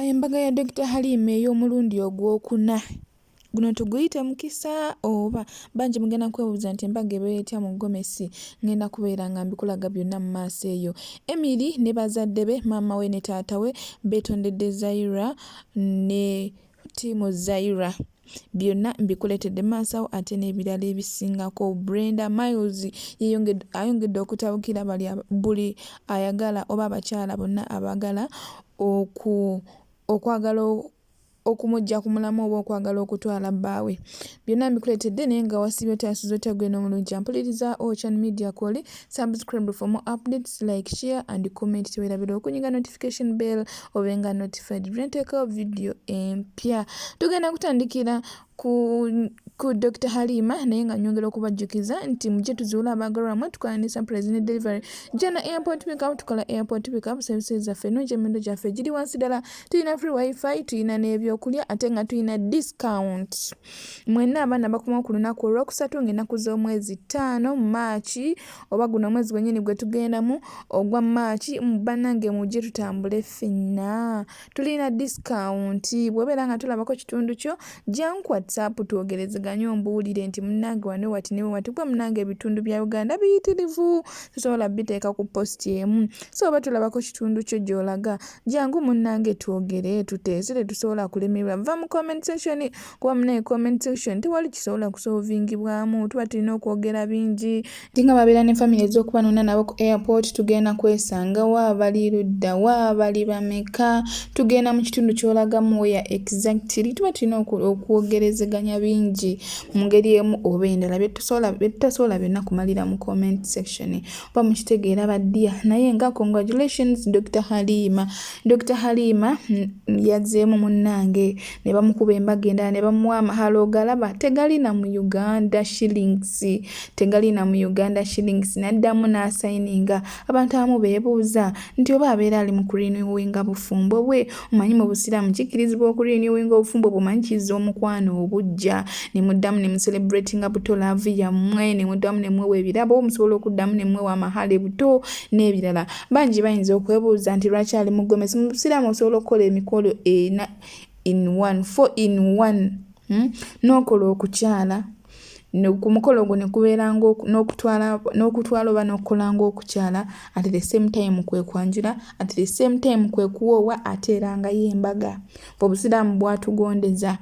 Embaga ya Dr. Halima ey'omulundi ogwokuna guno tuguyite mukisa oba bangi mugenda kwebuuza nti embaga ebeetya mu Gomesi. Ngenda kubeera nga mbikulaga byonna mu maaso eyo. Emily ne bazadde be maama we ne taata we beetondedde Zaira ne ttiimu Zaira. Byonna mbikuletedde maaso ate n'ebirala ebisingako. Brenda Miles ayongedde okutabukira buli ayagala oba abakyala bonna abagala okwagala okumujja ku mulamu oba okwagala okutwala bbaawe. Byonna mbikuletedde naye nga wasibye tayasuze tegwena omulungi ampuliriza Ocean Media Call. Subscribe for more updates, like, share and comment. Teweerabira okunyiga notification bell obenga notified bwenteekawo video empya. Tugenda kutandikira ku Dr. Halima naye nga nyongera okubajjukiza nti mujje tuzuula abaagalwamu tukalanisa President Delivery. Jana airport pickup tukola airport pickup services zaffe ennungi emirundi gyaffe giri wansi ddala. Tulina free wifi, tulina n'ebyokulya ate nga tulina discount. Mwenna abaana bakomawo ku lunaku olwokusatu ng'ennaku z'omwezi 5 Maachi oba guno omwezi gwennyini gwe tugendamu ogwa Maachi bannange mujje tutambule ffenna. Tulina discount. Bw'obeera nga tulabako kitundu kyo jangu WhatsApp twogerezeganye ombuulire nti munnange wano wati ne wati gwe munnange ebitundu bya Uganda biyitirivu tusobola biteeka ku post emu. So oba tulabako kitundu kyo gy'olaga jangu munnange twogere tuteese tetusobola kulemerwa. Va mu comment section kuba munnange comment section tewali kisobola kusolvingibwamu tuba tulina okwogera bingi. Tinga babeera ne family ez'okubanona nabo ku airport tugenda kwesanga waabali ludda waabali bameka tugenda mu kitundu ky'olagamu where exactly tuba tulina okwogerezeganya bingi mu ngeri emu oba endala byetutasobola byonna kumalira mu comment section oba mukitegeera baddiya naye nga congratulations Dr. Halima. Dr. Halima yazzeemu munnange ne bamukuba embaga endala ne bamuwa amahalo galaba tegali na mu Uganda shillings n'addamu n'asayininga. Abantu abamu beebuuza nti oba abeera ali mu kurenewinga bufumbo bwe. Omanyi mu busiraamu kikkirizibwa okurenewinga obufumbo bw'omanyi kizza omukwano obujja ne muddamu ne mucelebratinga buto laavu yammwe ne muddamu ne mwewa ebirabo musobola okuddamu ne mwewa amahale buto n'ebirala. Bangi bayinza okwebuuza nti lwaki ali mu Gomesi. Mu busiraamu osobola okukola emikolo 4 in 1 n'okola okukyala ku mukolo gwo ne kubeera n'okutwala oba n'okukola ng'okukyala at the same time kwe kwanjula at the same time kwe kuwoowa ate era nga y'embaga. Obusiraamu bwatugondeza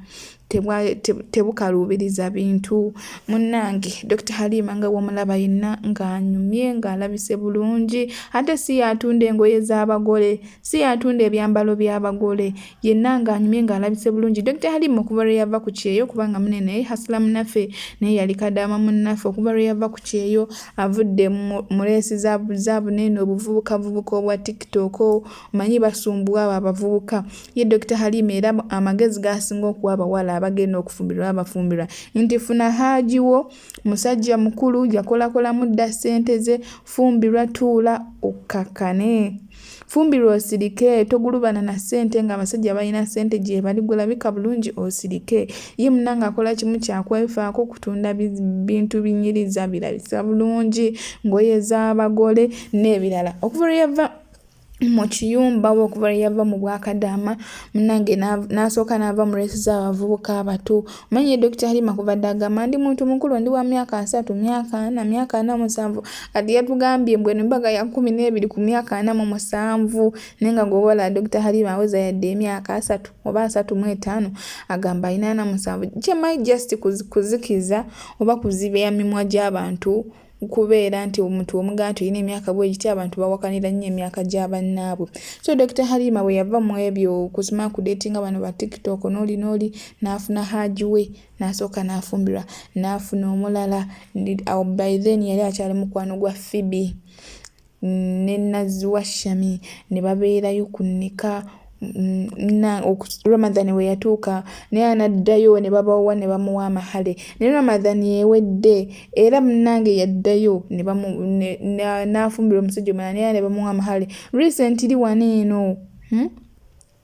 tebukaluubiriza bintu. Munnange Dr. Halima nga wamulaba yenna ng'anyumye ng'alabise bulungi ate si yatunda engoye z'abagole si yatunda ebyambalo by'abagole yenna ng'anyumye ng'alabise bulungi. Dr. Halima okuva lwe yava ku kyeyo kubanga munene naye hasula munnaffe naye yali kadama munnaffe okuva lwe yava ku kyeyo avudde mu leesi za bunene obuvubuka obwa TikTok manyi basumbuwa abo abavubuka. Ye Dr. Halima era amagezi g'asinga okuwa abawala abagenda okufumbirwa abafumbirwa nti funa haajiwo musajja mukulu yakolakola mudda ssente ze fumbirwa tuula okkakane fumbirwa osirike togulubana na ssente nga abasajja balina ssente gye baligulabika bulungi osirike. Ye munnange akola kimu kyakwefaako kutunda bintu binyiriza birabisa bulungi ngoye z'abagole n'ebirala. Okuva lwe yava mu kiyumba oba okuva lwe yava mu Bwakadaama munnange n'asooka n'ava mu leesi z'abavubuka abato. Omanyi Dr. Halima kubadde agamba ndi muntu mukulu ndi wa myaka 3 myaka 4 myaka 47 kati yatugambye mbwenu embaga ya 12 ku myaka 47 naye nga gwobola Dr. Halima aweza yadde emyaka 3 oba 35 agamba 47. Kyemayi just kuzikiza oba kuziba emimwa gy'abantu kubeera nti omuntu omugamba nti olina emyaka bwegiti abantu bawakanira nnyo emyaka gy'abannaabwe. So Dr. Halima bwe yava mu ebyo kusoma ku datinga bano ba TikTok n'oli n'afuna haaji we n'asooka n'afumbirwa n'afuna omulala by then yali akyali mukwano gwa Phoebe ne Nazuwa Shami ne babeerayo ku nnika Ramadan we yatuuka naye anaddayo ne babawa ne bamuwa amahale ne Ramadan ewedde era munnange yaddayo n'afumbirwa omusajja omulala naye ne bamuwa amahale. Recently wano eno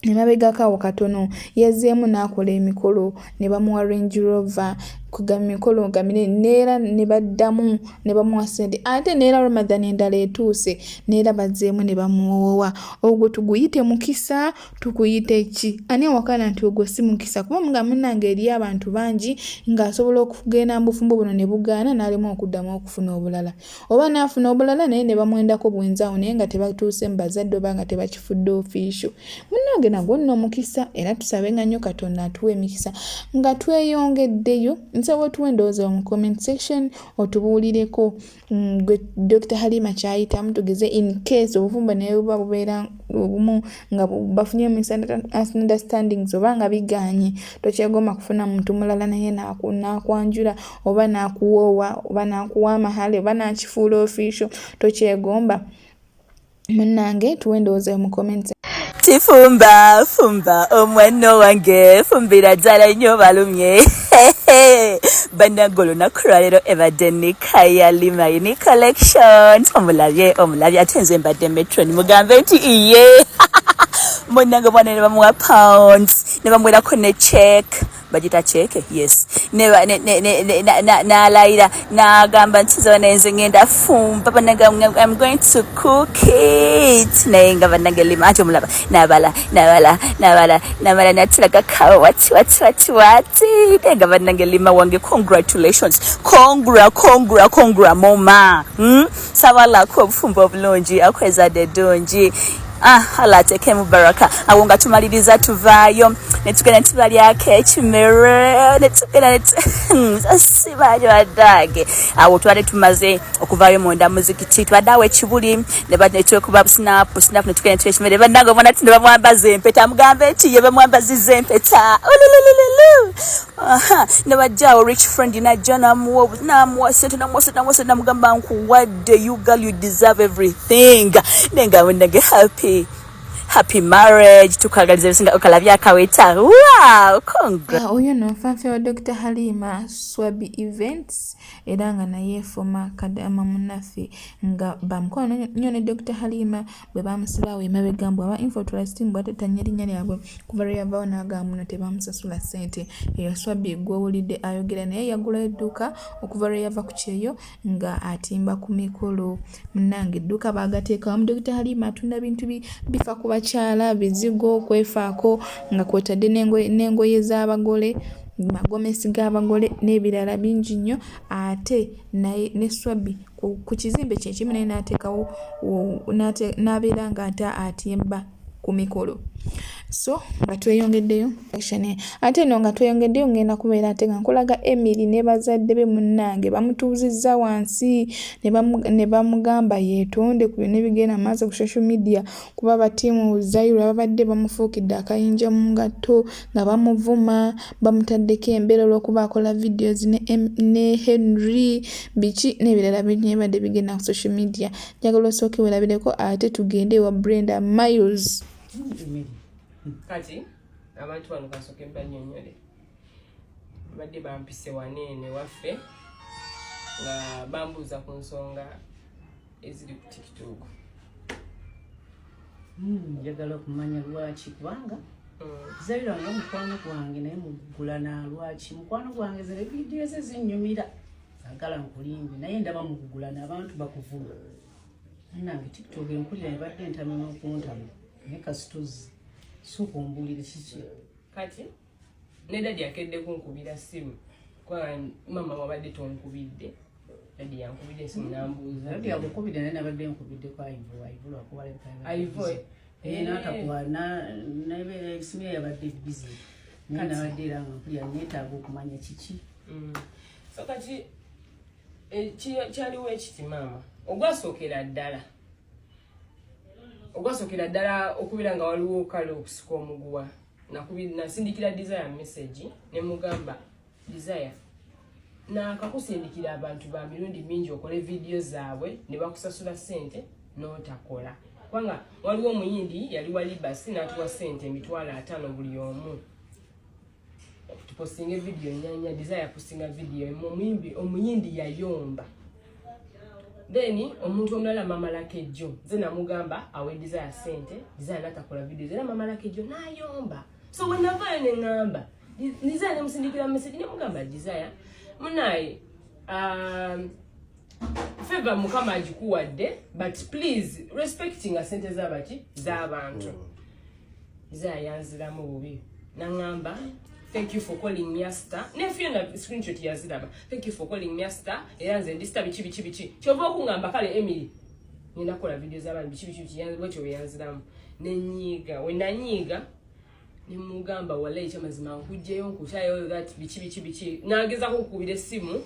emabegako awo katono yazzeemu n'akola emikolo ne bamuwa Range Rover kugamba mikolo gamine neera ne baddamu ne bamuwa ssente ate neera Ramadan endala etuuse neera bazzeemu ne bamuwoowa ogwo tuguyite mukisa tukuyite ki ani awakana nti ogwo si mukisa kuba nga munnange eri abantu bangi ng'asobola okugenda mu bufumbo buno ne bugaana n'alema okuddamu okufuna obulala oba n'afuna obulala naye ne bamwendako bwenzawo naye nga tebatuuse mu bazadde oba nga tebakifudde ofiisho munnange nagwo nno mukisa era tusabenga nnyo Katonda atuwa emikisa nga tweyongeddeyo nsawo otuwe endowooza mu comment section otubuulireko Dr. Halima kyayitamu tugeze in case obufumbo naye buba bubeera obumu nga bafunye misunderstandings oba nga biganye tokyegomba kufuna muntu mulala naye nakwanjula oba nakuwoowa oba nakuwa amahale oba nakifuula official tokyegomba munnange tuwe endowooza mu comment Tifumba fumba omwana wange fumbira ddala nnyo balumye banagolo nakulwalero ebadde ne Kaya Lima Uni Collection omulabye ate nze mbadde metro ni mugambe nti iye munange bwana ne bamuwa pounds ne bamwerako ne check bagita check yes na laira na gamba ntizo nenze ngenda fumba bananga I'm going to cook it nenga bananga Lima ati omulaba nabala natulaga kawa wati nenga bananga Lima wange congratulations congra mama sabala ko bufumbo bulungi akweza de donji hala teke mubaraka awonga tumaliriza tuvaayo netugenda tubalya kechimere netugenda asibayo adage awo twale tumaze okuvaayo monda muzikiti twadawe ekibuli ne badetwe kuba snap netugenda tuchimere bandago bona tinde bamwambaze empeta mugambe eti ye bamwambazize empeta ne bajjawo rich friend na jana muwo na mugamba nkuwadde you girl you deserve everything nenga wendage happy marriage tukagaliza bisinga okalabya akaweta wow congrats oyo no fanfe wa Dr. Halima Swabi Events era nga naye foma kadama munafe nga bamkono nnyo ne Dr. Halima bwe bamusirawo emabegambwa aba info trust mbwate tanyeri nyali yabwe kuva yavaawo n'agamba no tebamusasula ssente eyo Swabi gwewulidde ayogera naye yagula edduuka okuva yava ku kyeyo nga atimba ku mikolo munnange edduuka baagateekawo mu Dr. Halima atunda bintu bifa kuba kyala bizigo kwefaako nga kwotadde n'engoye z'abagole magomesi g'abagole n'ebirala bingi nnyo ate ne Swabi ku kizimbe kye kimu naye n'ateekawo n'abeera nga atimba ku mikolo so nga tweyongeddeyo ate no nga tweyongeddeyo ngenda kubeera ate nga nkolaga Emily ne bazadde be munnange bamutuuzizza wansi ne bamugamba yeetonde ku byonna ebigenda maaso ku social media kuba batiimu Zairo babadde bamufuukidde akayinja mu ngatto nga bamuvuma bamutaddeko embeera olw'okuba akola videos ne Henry biki n'ebirala bingi badde bigenda ku social media njagala osooke weerabireko ate tugende ewa Brenda Miles kati abantu bano kasooke mbanyonyole badde bampise waneene waffe nga bambuuza ku nsonga eziri ku TikTok njagala okumanya lwaki kubanga Zaira nga mukwano gwange naye mugugulana lwaki mukwano gwange zere vidiyo ze zinnyumira sagala nkulimbe naye ndaba mugugulana abantu bakuvuma nange TikTok enkulira ebadde entamya n'okuntama naye kasituzi sukumbulire kiki kati ne dadi akedde kunkubira simu kwa mama wabadde tonkubidde dadi yankubidde simu nambuuza dadi yakukubidde naye nabadde nkubidde kwa Ivo akubaleka Ivo n'atakuwa naye simu ye yabadde busy naye nabadde era nga nkulira neetaaga okumanya kiki so kati kyaliwo ekiti mama ogwasookera ddala okubira nga waliwo kale okusika omuguwa nasindikira Desire message ne mugamba Desire nakakusindikira abantu ba mirundi mingi okole video zaabwe ne bakusasula ssente n'otakola kubanga waliwo omuyindi yali wali basi n'atuwa ssente emitwalo 5 buli omu tupostinga video nyanya Desire postinga video omuyindi yayomba then omuntu omulala mama lake jo nze namugamba awe Desire sente Desire natakola video zera mama lake jo nayomba so wenavayo ne ngamba Desire ne musindikira message ne mugamba Desire Munaye favor mukama agikuwadde but please respecting sente z'abaki z'abantu zayanziramu bubi nangamba thank you for calling me a star nefiona screenshot yaziraba thank you for calling me a star eyanze ndista bichi kyova okungamba kale Emily ninakola video z'abantu bichi yanze bwecho yanziramu nenyiga wenanyiga nimugamba wala ekyamazima nkujjeyo nkushayo that bichi nageza kukubira essimu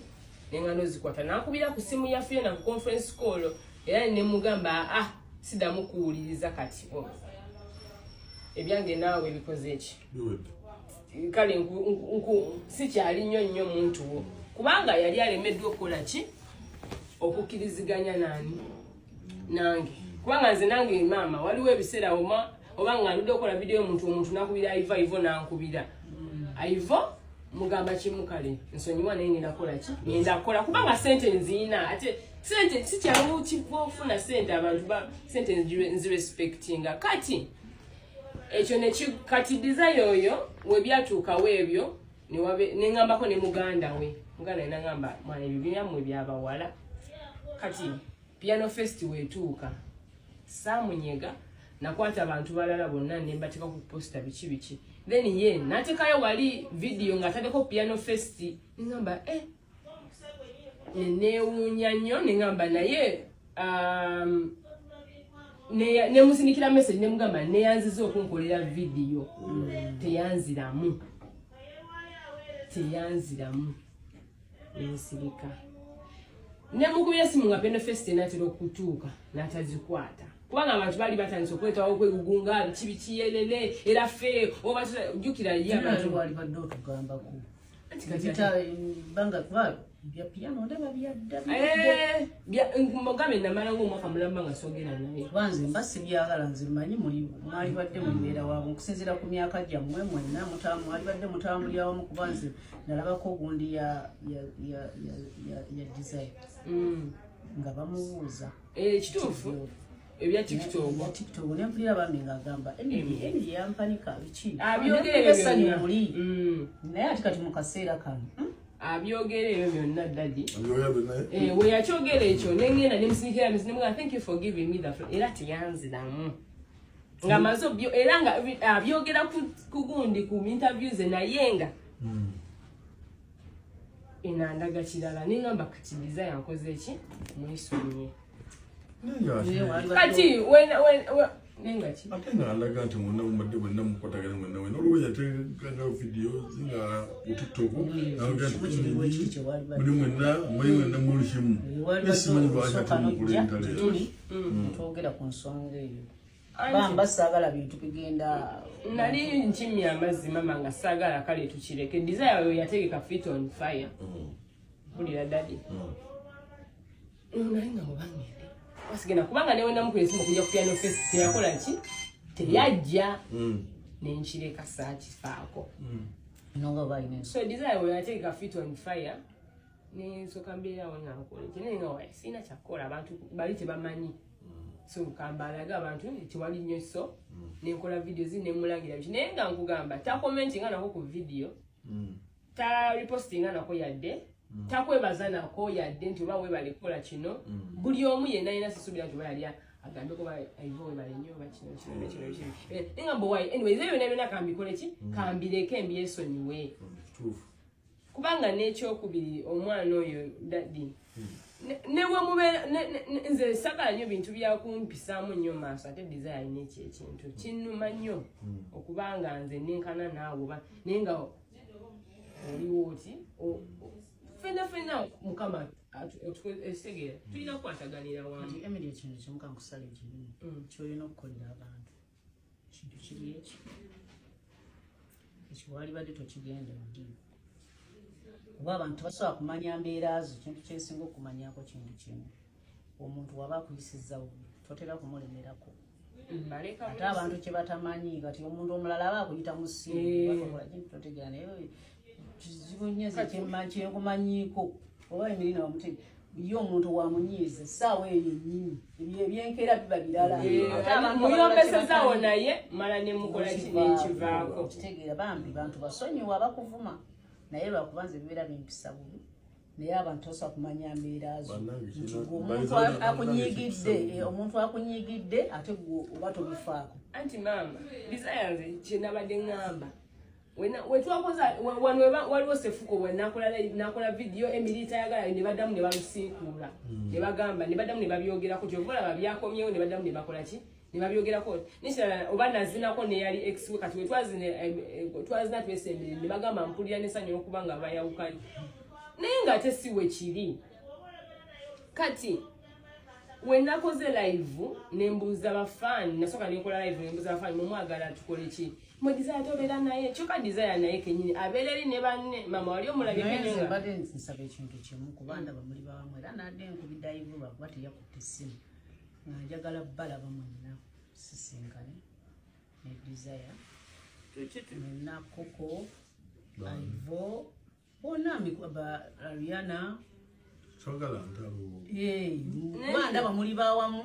nengano zikwata nakubira ku simu ya Fiona ku conference call era nemugamba sidamu kuwuliriza kati ebyange naawe bikoze eki kale sikyali nnyo muntu wo kubanga yali alemeddwa okukola ki okukiriziganya nange kubanga nze nange maama waliwo ebiseera oba nga ndudde okukola video omuntu nakubira ivo nankubira ivo mugamba kimu kale nsonyiwa naye nakola ki ngenda kukola kubanga sente nziina ate sente sikyaliwo kifuna sente abantu sente nzirespectinga kati ekyo kati desire oyo webyatuukawo ebyo nengambako ne muganda nangamba mwana ebyo byammwe byabawala kati piano fest wetuuka saamunyega nakwata abantu balala bonna nembateeka ku posta bichi then ye natekayo wali video ngatadeko piano fest nengamba newunya nnyo nengamba naye nemusindikira message nemugamba neyanziza okunkolera video teyanziramu ensirika nemukubira simu nga piano fest natera okutuuka natazikwata kubanga abantu bali batandise okwetawo okwegugunga bikiyelele era fe jukira abantu bali badde otugambako banga kwa bya piano ndaba byadda mugambe namala ng'omwaka mulamba nga sogera naye banze mbasi byagala nze manyi mwali badde mubeera wamu okusinziira ku myaka gyammwe mwenna mwali badde mutambulira wamu kubanze nalabako ogundi ya desire nga bamubuuza kituufu ebya TikTok nempulira bambi ng'agamba Emily yampanika biki abyogere muli naye ati kati mu kaseera kano abyogere ebyo byonna dadi we yakyogera ekyo nengenda nemusindikira nemugamba thank you for giving me the era teyanziramu nga maze era nga abyogera ku gundi ku interviews naye nga enandaga kirala nengamba kati desire yankoze eki mwisomye kati nengaki alaga nti mwonna mumadde bwenna mukwatagana mwenna wena olwo yateekanga video zinga ku TikTok muli mwenna muli kimu esimanyi lwaki ate mukulenta leero twogera ku nsonga eyo bamba saagala bintu bigenda nali nkimya amazzi mama nga saagala kale tukireke desire oyo yategeka fit on fire bulira dadi nali nga mubangende wasigena kubanga newenda mukwesimu kujja ku piano fest teyakola ki teyajja nenkireka saakifaako nonga baine so desire oyo yategeka fit on fire nensoka mbeerawo nankola ekyo naye nga waye sirina kyakkola abantu bali tebamanyi so kambalaga abantu tewali nnyo so nenkola video zi nemulagira biki naye nga nkugamba takomentinga nako ku video taripostinga nako yadde takwebaza nako yadde nti oba webale kukola kino buli omu yenna yina sisuubira nti oba yali agambe kuba aivo webale nnyo oba kino nengamba wayi anyways ebyo byonna kambikole ki kambireke embyesonyiwe kubanga n'ekyokubiri omwana oyo dadi newe mubeera nze sagala nnyo bintu byakumpisaamu nnyo maaso ate desire alina ekyo ekintu kinnuma nnyo okubanga nze nenkana naawe naye nga oliwo oti fena mukama ekitegeera tulina kukwataganira wamu Emily ekintu kimu kankusala ekibimu kyolina okukolera abantu kintu kiri ekyo ekiwali badde tokigenda mudimu kuba abantu tebasobola kumanya mbeera zo kintu kyesinga okumanyako kintu kimu omuntu waba akuyisizza totera kumulemerako ate abantu kye batamanyi kati omuntu omulala aba akuyita mu ssimu bakola kintu totegera naye kizibu nnyo kyenkumanyiiko oba Emily nawamutege ye omuntu wamunyiiza essaawa eyo ennyini ebyenkeera biba birala muyombesezaawo naye mala nemukola kinekivaako kitegeera bambi bantu basonyiwa bakuvuma naye lwakubanza ebibeera bimpisa bubi naye abantu tosobola kumanya mbeera zo nti omuntu akunyigidde ate gwe oba tobifaako. Anti maama Desire nze kye nabadde ŋŋamba wetwakoza waliwo Sefuko we nakola video Emily tayagala ne baddamu ne balusiikuula ne bagamba ne baddamu ne babyogerako kyova olaba byakomyewo ne baddamu ne bakola ki ne babyogerako nisala oba nazinako ne yali ex we kati twazina twesembere ne bagamba mpulira n'essanyu okuba nga bayawukanye naye ng'ate si we kiri kati wenakoze live nembuuza bafaani nasooka nekola live nembuuza bafaani mumwagala tukole ki mwe Desire tobeera naye kyokka Desire naye kenyini abeera eri ne banne mama wali omulabye kenyini mbadde nsaba ekintu kimu kubanda bamuli bawamu era nadde nkubidde live lwakuba teyakutte essimu njagala balaba mwenna sisinkane ne Desire nena Koko Ivo bona mikaba Ariana Chogala ntalo. Ndaba muli bawamu.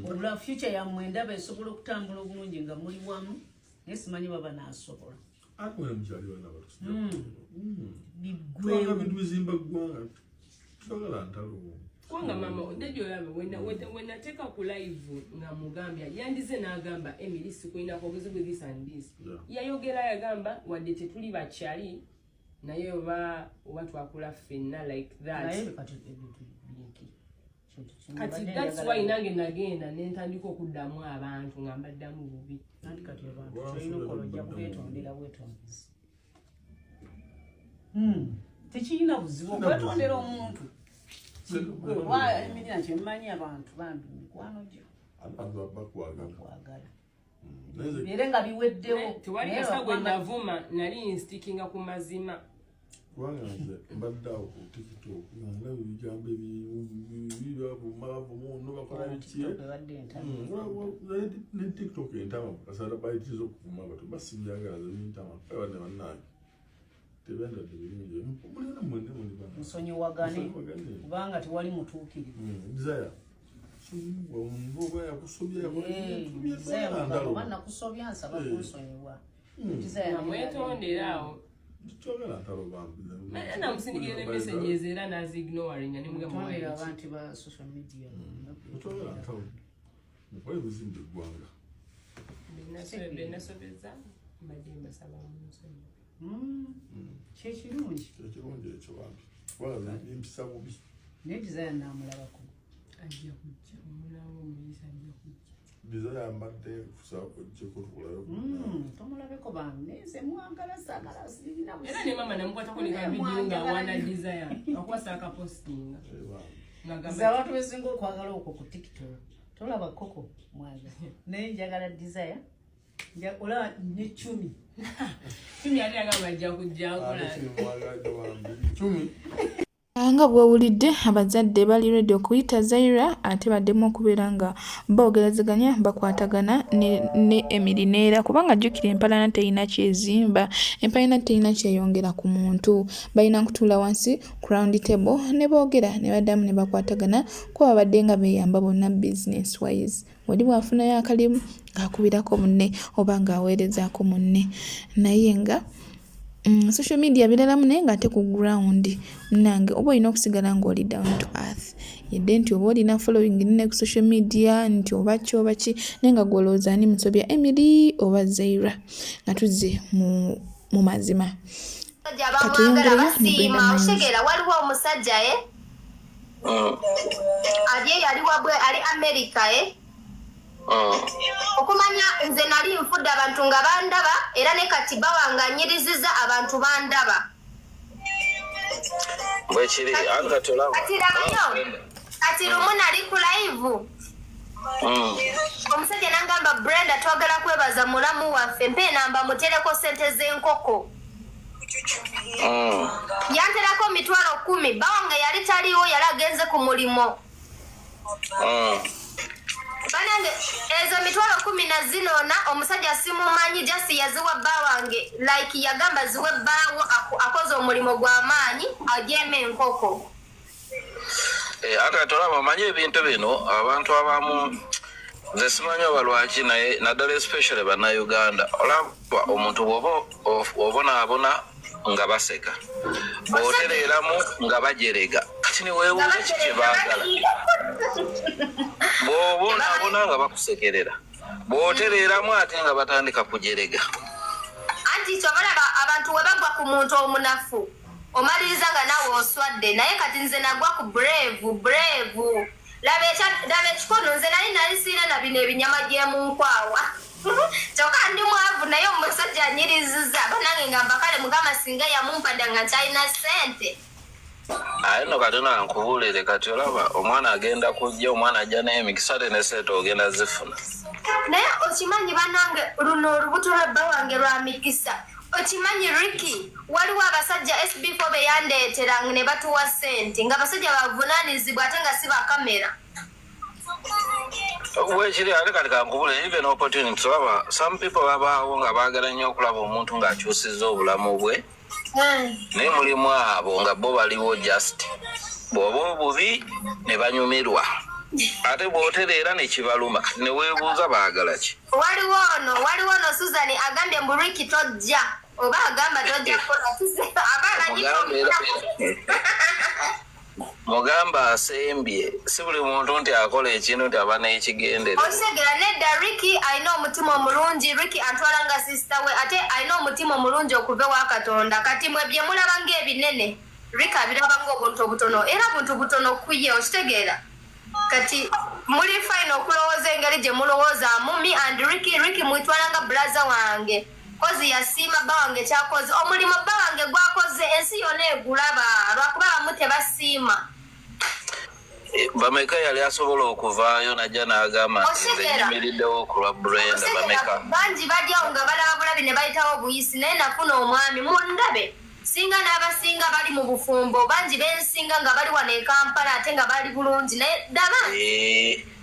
Olwa future ya mwendaba esobola okutambula obulungi nga muli wamu. Nesimanyi baba nasobola. Akwe mjali wana batu. Bigwe biduzimba gwanga. Chogala ntalo. Kwanga mama ndejo yabe when take ku live nga mugambya yandize nagamba Emily sikuina ko buzibu this and this. Yayogera yagamba wadde tetuli bakyali naye oba twakula ffenna like that kati that's why nange nagenda nentandika okuddamu abantu nga mbaddamu bubi kati abantu tulina okolojja kwetondera bwetondezi tekirina buzibu okwetondera omuntu emiriana kyemmanyi abantu bambi mikwano gyo abantu abakwagala era nga biweddewo tewali kasa gwe navuma nali instikinga ku mazima kubanga nze mbadde awo ku TikTok nga ebigambo ebimalavumu bakola biki ne TikTok entama kasala bayitiza okuvuma abantu basibyagala zebintama abadde bannange tebendadde birungi mulina mwende nsonyiwagane kubanga tewali mutuukirivu Desire nakusobya nsaba kunsonyiwa namwetonderaawo namusindikira emessage ezo era nazignoring tondera abantu ba social media mukola ebizimba eggwanga benasobeza mbadde mbasaba munsonyi kyekirungi ekyo bambi kubanga empisa bubi naye Desire namulabako ajja kujja omulawo omuyisa ajja kujja Desire mbadde kusakojjeko tukulayo tomulabeko bambi nze mwagala saagala sirina era ne mama namukwatako ne kavidiyo nga wana Desire akwasa akapostinga abantu besinga okwagala okwo ku TikTok tolaba Koko mwaga naye njagala Desire olaba ne 10 ate agamba ajja kujja akola nga bw'owulidde abazadde bali ready okuyita Zaira ate baddemu okubeera nga boogerezeganya bakwatagana ne Emily neera kubanga jjukira empalana terina kyezimba empalana terina kyeyongera ku muntu balina kutuula wansi ku round table ne boogera ne baddamu ne bakwatagana kuba babadde nga beeyamba bonna business wise wali bwafunayo akalimu ng'akubirako munne oba ng'aweerezaako munne naye nga social media biralamu naye ng'ate ku ground nange oba olina okusigala ng'oli down to earth yedde nti oba olina following nene ku social media nti oba ki naye nga gwolowooza ani musobya Emily oba Zaira nga tuzze mu mazima katuyongereyo ne Brenda oshegera waliwo omusajja ali America okumanya nze nali nfudde abantu nga bandaba era ne kati bawanganyiriziza abantu bandaba bwekiri angatolaba kati lumu nali ku live omusajja nangamba Brenda twagala kwebaza mulamu waffe mpe namba mutereko sente z'enkoko yanterako 10,000 bawanga yali taliwo yali agenze ku mulimo banange ezo 10,000 na zinona omusajja simumanyi jasi yaziwa bawange like yagamba ziwe bawo akoze omulimo gw'amaanyi ajeme enkoko ate tolaba manyi ebintu bino abantu abamu nze simanyi oba lwaki naye naddala especially bannayuganda olaba omuntu bw'obonaabona nga baseka bw'otereeramu nga bajerega kati ne weewuuza ki kye baagala bw'obonaabona nga bakusekerera bw'otereeramu ate nga batandika kujerega anti kyobalaba abantu we bagwa ku muntu omunafu omaliriza nga nawe oswadde naye kati nze nagwa ku brave laba ekikono nze nali siina na bino ebinyama gyemunkwawa kyokka ndi mwavu naye omusajja anyiriziza banange nga mbakale mugama singa yamumpada nga nkyalina ssente aye no kati nankubuulire kati olaba omwana agenda kujja omwana ajja naye emikisa te ne sente ogenda zifuna naye okimanyi banange luno olubuto lwabba wange lwa mikisa okimanyi Ricky waliwo abasajja SB4 beyandeetera ne batuwa ssente nga basajja bavunaanizibwa ate nga si bakamera wekiri ate kati kankubule even opportunity olaba some people babaawo nga baagala nnyo okulaba omuntu ng'akyusizza obulamu bwe naye mulimu abo nga bo baliwo just bw'oba obubi ne banyumirwa ate bw'otereera ne kibaluma kati ne weebuuza baagala ki waliwo ono Susan agambye mbu Ricky tojja oba agamba tojja kukola mugamba asembye si buli muntu nti akola ekintu nti aba n'ekigendere osegera nedda Ricky alina omutima omulungi Ricky antwala nga sisita we ate alina omutima omulungi okuva ewa Katonda kati mwe bye mulaba ng'ebinene Ricky abiraba ng'obuntu obutono era buntu butono kuye okitegeera kati muli fine okulowooza engeri gye mulowoozamu me and Ricky mwitwala nga bulaza wange kozi yasiima bba wange kyakoze omulimu bba wange gwakoze ensi yonna egulaba lwakuba bamu tebasiima bameka yali asobola okuvaayo najja n'agamba nti nze nyimiriddewo okulwa Brenda bameka bangi bajyawo nga balaba bulabi ne bayitawo obuyisi naye nafuna omwami mundabe singa n'abasinga bali mu bufumbo bangi bensinga nga bali wano e Kampala ate nga bali bulungi naye daba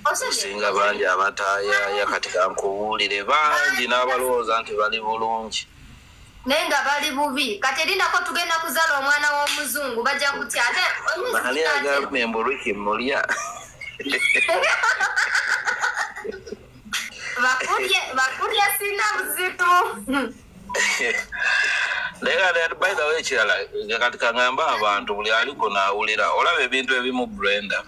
osinga bangi abataayaya kati kankubuulire bangi n'abalowooza nti bali bulungi naye nga bali bubi kati erinako tugenda kuzaala omwana w'omuzungu bajja kutya ate ani agambye mbu Ricky mulya bakulya sina buzitu naye by the way ekirala kati kaŋŋamba abantu buli aliko n'awulira olaba ebintu ebimu Brenda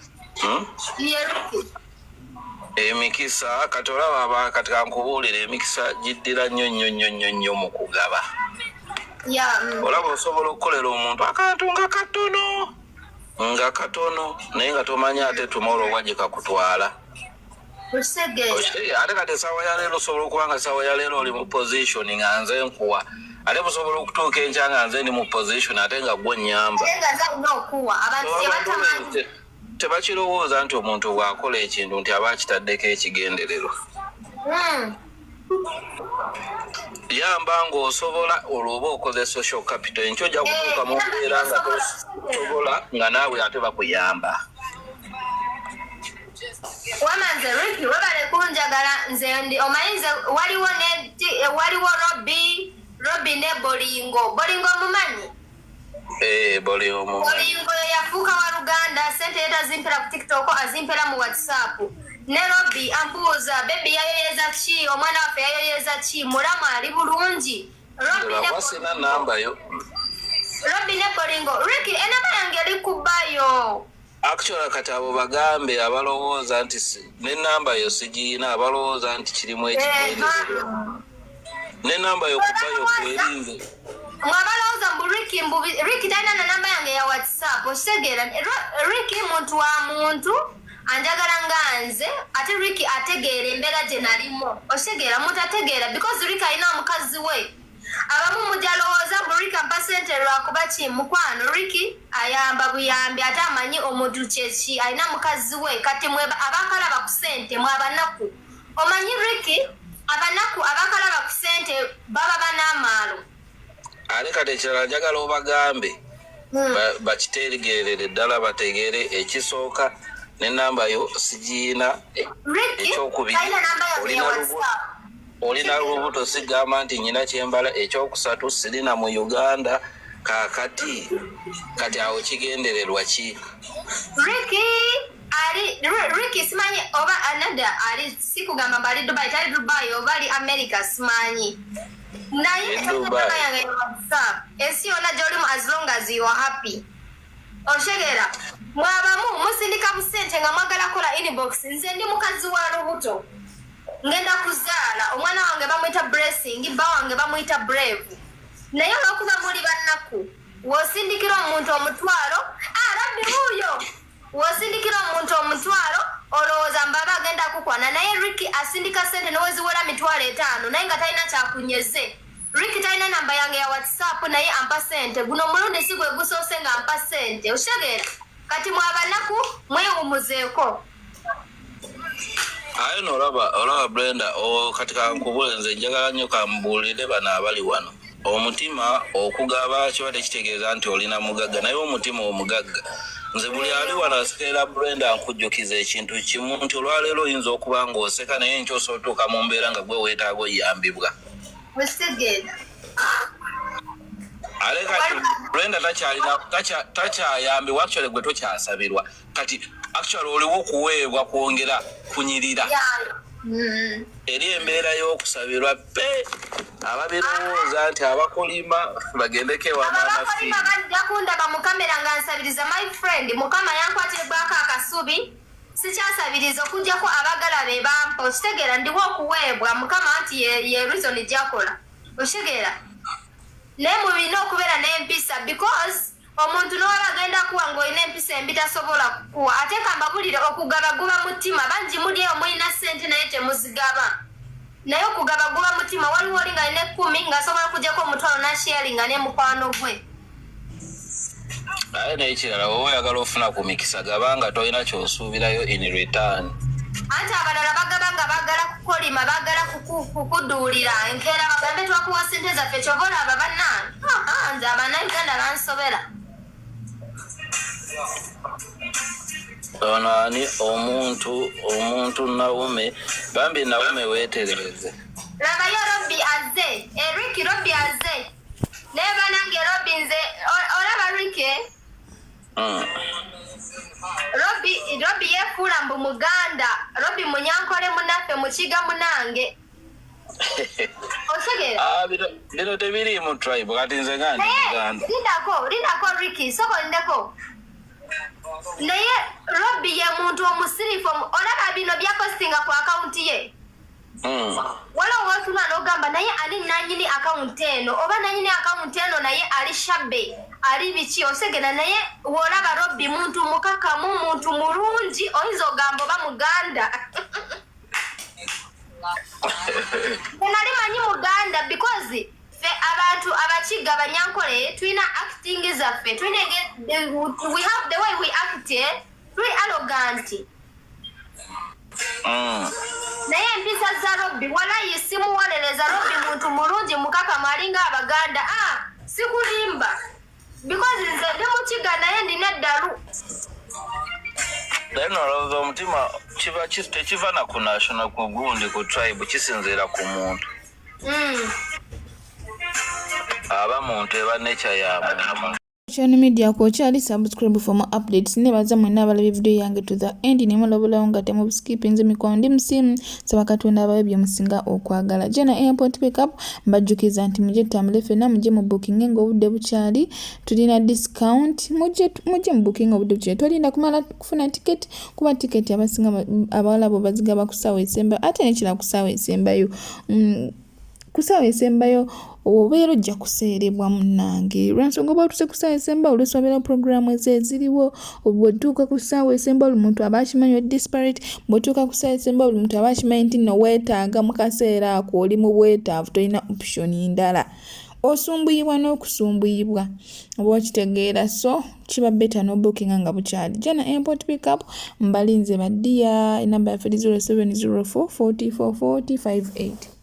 emikisa kati olaba kati kankubuulira emikisa giddira nnyo mu kugaba olaba osobola okukolera omuntu akantu nga katono naye nga tomanya ate tomorrow obwa gye kakutwala ate kati essaawa ya leero osobola okuba nga essaawa ya leero oli mu position nga nze nkuwa ate busobola okutuuka enkya nga nze ndi mu position ate nga gwe nnyamba tebakirowooza nti omuntu bw'akola ekintu nti aba akitaddeko ekigendererwa yamba ng'osobola olwoba okoze social capital enkyo ojja kutuuka mu mbeera nga tosobola nga naawe ate bakuyamba wamanze Ricky webale kunjagala nze ndi omanyi nze waliwo Robi ne Bolingo mumanyi Bolingo yafuuka wa Luganda sente yetazimpera ku TikTok azimpera mu WhatsApp ne Robi ambuuza bebi yayoyeza ki omwana waffe yayoyeza ki mulamu ali bulungi Robi ne Bolingo Ricky enamba yange eri kubbayo actually kati abo bagambe abalowooza nti n'ennamba yo sigiina abalowooza nti kirimu ekigendererwa n'ennamba yo kubbayo kwerinze mwabalowooza mbu Ricky talina na namba yange ya WhatsApp okitegeera Ricky muntu wa muntu anjagala nga nze ate Ricky ategeera embeera gye nalimu okitegeera muntu ategeera because Ricky alina omukazi we abamu mujalowooza mbu Ricky ampa ssente lwakuba ki mukwano Ricky ayamba buyambi ate amanyi omuntu kyeki alina mukazi we kati mwe abakalaba ku ssente mwe abanaku omanyi Ricky abanaku abakalaba ku ssente baba banamaalo ate kati ekirala njagala obagambe bakitegeerere ddala bategeere ekisooka n'ennamba yo sigiina ekyokubiri olina lubuto sigamba nti nyina kyembala ekyokusatu sirina mu Uganda kakati kati awo kigendererwa ki Ricky simanyi oba anada ali sikugamba mbali Dubai tali Dubai oba ali America simanyi naye namba yange ya WhatsApp esi yonna gy'olimu as long as you are happy. Oshegera mwabamu musindika busente nga mwagala kola inbox. Nze ndi mukazi wa lubuto ngenda kuzaala omwana wange bamuyita Blessing, bba wange bamuyita Brave. Naye olwokuba muli bannaku wosindikira omuntu omutwalo Rabbi huyo wosindikira omuntu omutwalo olowooza mbaba agenda kukwana. Naye Ricky asindika sente noweziwera mitwalo 5 naye nga talina kyakunyeze. Ricky talina namba yange ya WhatsApp naye ampa sente. Guno mulundi si gwe gusoose nga ampa sente. Oshegera kati mwabanaku mwewumuzeeko. Ayo no olaba Brenda katika nkubule nze njagala nnyo kambuulire bano abali wano. Omutima okugaba kiwadde kitegeeza nti olina mugagga naye omutima omugagga. Nze buli ali wano asekerera Brenda nkujjukiza ekintu kimu nti olwaleero oyinza okuba ng'oseka naye nkyosobola otuuka mu mbeera nga gwe weetaaga oyambibwa. Aleka Brenda takyayambibwa actually gwe tokyasabirwa kati actually oliwo okuweebwa kwongera kunyirira. Eri embeera y'okusabirwa pe ababirowooza nti abakolima bagendeko ewamaamafi bajja kundaba mu kamera nga nsabiriza. My friend mukama yankwatiddwako akasubi sikyasabiriza okuggyako abagala be bampa. Okitegeera ndiwo okuweebwa mukama nti ye reason gyakola. Okitegeera naye mubirina okubeera n'empisa because omuntu n'owaba agenda kuwa ng'olina empisa embi tasobola kukuwa. Ate kambabulire okugaba guba mutima. Bangi muli eyo mulina ssente naye temuzigaba. Naye okugaba guba mutima. Waliwo oli ng'alina 10 ng'asobola kuggyako omutwalo n'asharinga ne mukwano gwe. Aye naye kirala wowe oyagala ofuna ku mikisa gaba nga tolina ky'osuubirayo in return. Anti abalala bagaba nga bagala kukolima bagala kukuduulira enkeera bagambe twakuwa ssente zaffe kyova olaba bannange. Nze Abannayuganda bansobera. Ono ani omuntu Naume bambi Naume weetereze. Labayo Robbi azze. Ricky Robbi azze. Naye banange Robbi nze olaba Ricky. Robbi yefuula mbu Muganda. Robbi munyankole munaffe mukiga munange. Osegera. Bino tebiri mu tribe kati nze nga ndi Muganda. Lindako Ricky sokolindeko. Naye Robbi ye muntu omusirifu. Olaba bino byapostinga ku akaunti ye. Waliwo wotuma n'ogamba naye ali nanyini akawunti eno oba nanyini akawunti eno naye ali shabbe ali biki. Osegera naye wolaba Robbi muntu mukakamu muntu mulungi oyinza ogamba oba Muganda. Nali manyi Muganda because fe abantu abakiga abanyankole tulina acting zaffe tulina we have the way we act tuli arrogant. Naye empisa za Robbi walayi simuwolereza Robbi muntu mulungi mukakamu alinga Abaganda. Sikulimba because nze ndi mukiga naye ndina eddalu. Naye nolowooza omutima tekiva na ku national ku gundi ku tribe kisinziira ku muntu. Aba muntu eba nature ya muntu. Channel media ko chali subscribe for more updates. Nebaza mwenna abalabe video yange to the end nemulabula nga temu skipping mikondi msimu sabakatwenda abaye musinga okwagala. Jena airport pickup mbajjukiza nti muje tamlefe na muje mu booking ngo obudde bukyali tulina discount muje mu booking obudde bukyali tolinda kumala kufuna ticket kuba ticket abasinga abalabo bazigaba kusawa esemba ate nekira kusawa esembayo kusawa esembayo obeera ojja kuseerebwa munnange lwansonga oba otuse kusaawa esemba olwesomera programu eziriwo bw'otuuka ku ssaawa esemba buli muntu aba akimanyi disparate bw'otuuka ku ssaawa esemba buli muntu aba akimanyi nti nno weetaaga mu kaseera ako oli mu bwetaavu tolina option ndala osumbuyibwa n'okusumbuyibwa oba okitegeera so kiba beta n'obookinga nga bukyali. Jana airport pickup mbalinze baddiya enamba yaffe 0704 44 40 58.